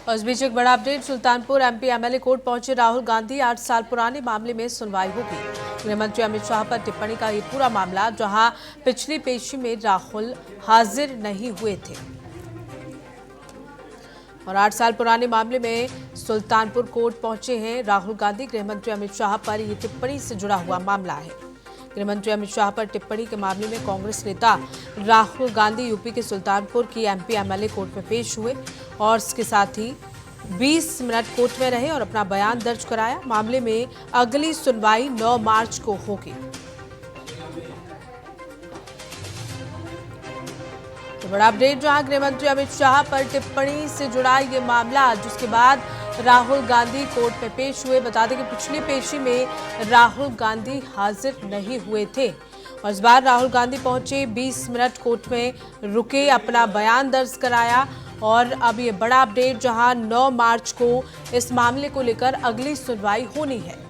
और इस बीच एक बड़ा update, Sultanpur MP MLA court पहुंचे राहुल गांधी। 8 साल पुराने मामले में सुनवाई होगी। गृह मंत्री अमित शाह पर टिप्पणी का ये पूरा मामला, जहां पिछली पेशी में राहुल हाजिर नहीं हुए थे और 8 साल पुराने मामले में सुल्तानपुर कोर्ट पहुंचे हैं राहुल गांधी। गृह मंत्री अमित शाह पर यह टिप्पणी से जुड़ा हुआ मामला है। गृह मंत्री अमित शाह पर टिप्पणी के मामले में कांग्रेस नेता राहुल गांधी यूपी के सुल्तानपुर की एमपी एमएलए कोर्ट में पेश हुए और इसके साथ ही 20 मिनट कोर्ट में रहे और अपना बयान दर्ज कराया। मामले में अगली सुनवाई 9 मार्च को होगी। तो बड़ा अपडेट, जहां गृह मंत्री अमित शाह पर टिप्पणी से जुड़ा ये मामला, जिसके बाद राहुल गांधी कोर्ट में पेश हुए। बता दें कि पिछली पेशी में राहुल गांधी हाजिर नहीं हुए थे और इस बार राहुल गांधी पहुंचे, 20 मिनट कोर्ट में रुके, अपना बयान दर्ज कराया और अब ये बड़ा अपडेट, जहां 9 मार्च को इस मामले को लेकर अगली सुनवाई होनी है।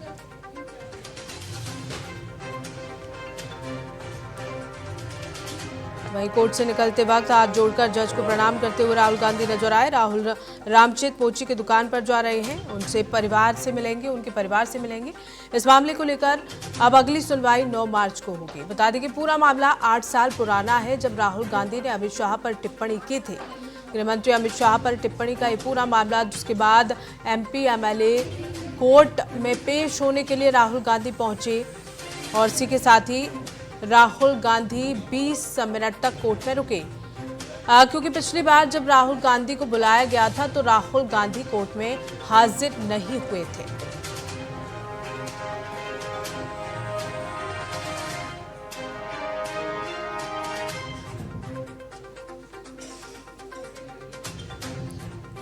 वहीं कोर्ट से निकलते वक्त हाथ जोड़कर जज को प्रणाम करते हुए राहुल गांधी नजर आए। राहुल रामचेत मोची की दुकान पर जा रहे हैं, उनके परिवार से मिलेंगे। इस मामले को लेकर अब अगली सुनवाई 9 मार्च को होगी। बता दें कि पूरा मामला 8 साल पुराना है, जब राहुल गांधी ने अमित शाह पर टिप्पणी की थी। गृह मंत्री अमित शाह पर टिप्पणी का ये पूरा मामला, जिसके बाद एमपी एमएलए कोर्ट में पेश होने के लिए राहुल गांधी पहुंचे और इसी के साथ ही राहुल गांधी 20 मिनट तक कोर्ट में रुके, क्योंकि पिछली बार जब राहुल गांधी को बुलाया गया था तो राहुल गांधी कोर्ट में हाजिर नहीं हुए थे।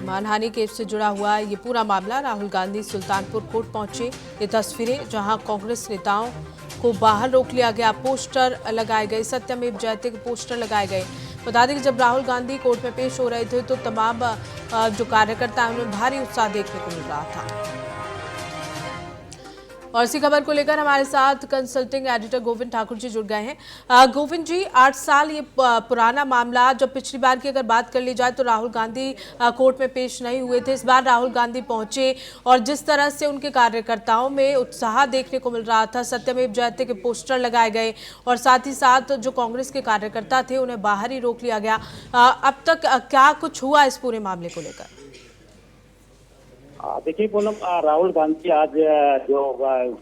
मानहानि केस से जुड़ा हुआ ये पूरा मामला, राहुल गांधी सुल्तानपुर कोर्ट पहुंचे। ये तस्वीरें, जहां कांग्रेस नेताओं को बाहर रोक लिया गया, पोस्टर लगाए गए, सत्यमेव जयते के पोस्टर लगाए गए। बता दें कि जब राहुल गांधी कोर्ट में पेश हो रहे थे तो तमाम जो कार्यकर्ता हैं उनमें भारी उत्साह देखने को मिल रहा था। और इसी खबर को लेकर हमारे साथ कंसल्टिंग एडिटर गोविंद ठाकुर जी जुड़ गए हैं। गोविंद जी, 8 साल ये पुराना मामला, जब पिछली बार की अगर बात कर ली जाए तो राहुल गांधी कोर्ट में पेश नहीं हुए थे। इस बार राहुल गांधी पहुंचे और जिस तरह से उनके कार्यकर्ताओं में उत्साह देखने को मिल रहा था, सत्यमेव जयते के पोस्टर लगाए गए और साथ ही साथ जो कांग्रेस के कार्यकर्ता थे उन्हें बाहर ही रोक लिया गया। अब तक क्या कुछ हुआ इस पूरे मामले को लेकर? देखिए पूनम, राहुल गांधी आज जो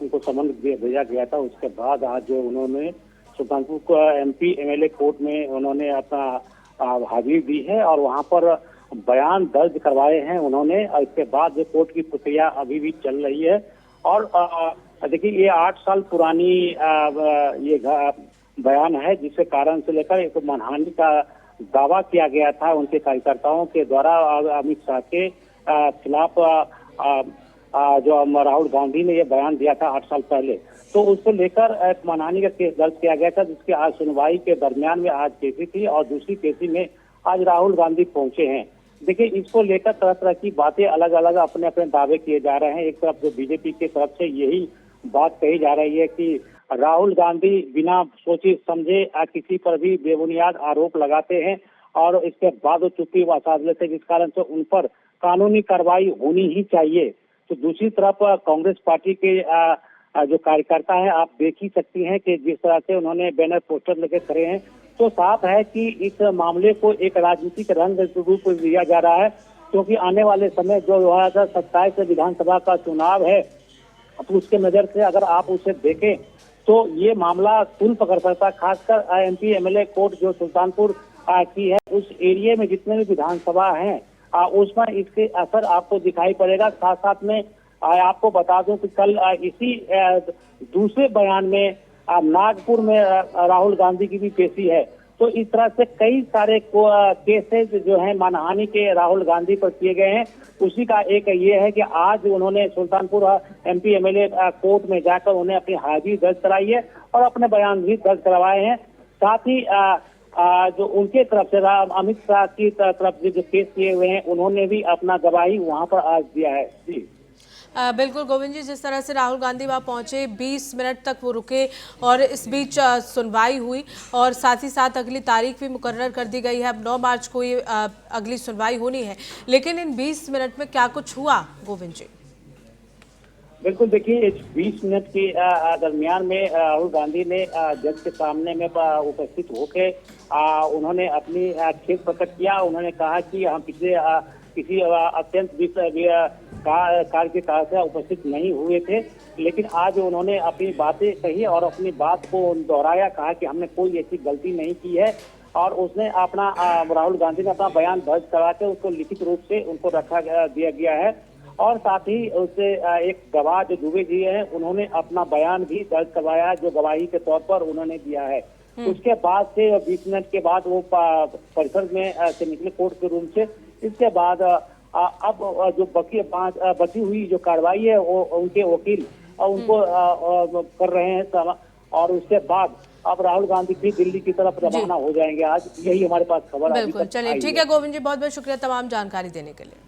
उनको समन भेजा गया था, उसके बाद आज जो उन्होंने सुल्तानपुर को एमपी एमएलए कोर्ट में उन्होंने अपना हाजिरी दी है और वहां पर बयान दर्ज करवाए हैं उन्होंने। और इसके बाद जो कोर्ट की प्रक्रिया अभी भी चल रही है और देखिए ये 8 साल पुरानी ये बयान है, जिसके कारण से लेकर एक मानहानि का दावा किया गया था उनके कार्यकर्ताओं के द्वारा अमित शाह के खिलाफ, जो राहुल गांधी ने ये बयान दिया था 8 साल पहले, तो उसको लेकर एक मानहानि का केस दर्ज किया गया था, जिसके आज सुनवाई के दरमियान में आज केसी थी और दूसरी केसी में आज राहुल गांधी पहुंचे हैं। देखिए इसको लेकर तरह तरह की बातें अलग अलग अपने अपने दावे किए जा रहे हैं। एक तरफ जो बीजेपी की तरफ से यही बात कही जा रही है कि राहुल गांधी बिना सोचे समझे किसी पर भी बेबुनियाद आरोप लगाते हैं और इसके बाद वो चुप्पी साध लेते हैं, जिस कारण से उन पर कानूनी कार्रवाई होनी ही चाहिए। तो दूसरी तरफ कांग्रेस पार्टी के जो कार्यकर्ता हैं, आप देख ही सकती हैं कि जिस तरह से उन्होंने बैनर पोस्टर लेके खड़े हैं, तो साफ है कि इस मामले को एक राजनीतिक रंग रूप दिया जा रहा है, क्योंकि आने वाले समय जो 2027 विधानसभा का चुनाव है, तो उसके नजर से अगर आप उसे देखें तो ये मामला तुल पकड़ सकता है। खासकर एमपी एमएलए कोर्ट जो सुल्तानपुर की है, उस एरिया में जितने भी विधानसभा हैं उसमें इसके असर आपको दिखाई पड़ेगा। साथ साथ में आपको बता दूं कि कल इसी दूसरे बयान में नागपुर में राहुल गांधी की भी पेशी है। तो इस तरह से कई सारे केसेस जो हैं मानहानि के राहुल गांधी पर किए गए हैं। उसी का एक ये है कि आज उन्होंने सुल्तानपुर एमपी एमएलए कोर्ट में जाकर उन्हें अपनी हाजिरी दर्ज कराई है और अपने बयान भी दर्ज करवाए हैं। साथ ही जो उनके तरफ से अमित शाह की तरफ से जो केस किए हुए हैं, उन्होंने भी अपना गवाही वहां पर आज दिया है। जी बिल्कुल गोविंद जी, जिस तरह से राहुल गांधी वहाँ पहुंचे 20 मिनट तक वो रुके और इस बीच सुनवाई हुई और साथ ही साथ अगली तारीख भी मुकर्रर कर दी गई है। अब 9 मार्च को ये अगली सुनवाई होनी है, लेकिन इन 20 मिनट में क्या कुछ हुआ गोविंद जी? बिल्कुल, देखिए इस 20 मिनट के दरमियान में राहुल गांधी ने जज के सामने में उपस्थित होकर उन्होंने अपनी खेद प्रकट किया। उन्होंने कहा कि हम पिछले किसी अत्यंत कार्य के कारण से उपस्थित नहीं हुए थे, लेकिन आज उन्होंने अपनी बातें कही और अपनी बात को दोहराया। कहा कि हमने कोई ऐसी गलती नहीं की है और उसने अपना राहुल गांधी ने अपना बयान दर्ज करा के उसको लिखित रूप से उनको रखा दिया गया है और साथ ही उससे एक गवाह जो दुबे जी हैं उन्होंने अपना बयान भी दर्ज करवाया जो गवाही के तौर पर उन्होंने दिया है। उसके बाद से 20 मिनट के बाद वो परिसर में से निकले कोर्ट के रूम से। इसके बाद अब जो बची हुई जो कार्रवाई है वो उनके वकील उनको कर रहे हैं और उसके बाद अब राहुल गांधी भी दिल्ली की तरफ रवाना हो जाएंगे। आज यही हमारे पास खबर बिल्कुल, चलिए ठीक है गोविंद जी, बहुत बहुत शुक्रिया तमाम जानकारी देने के लिए।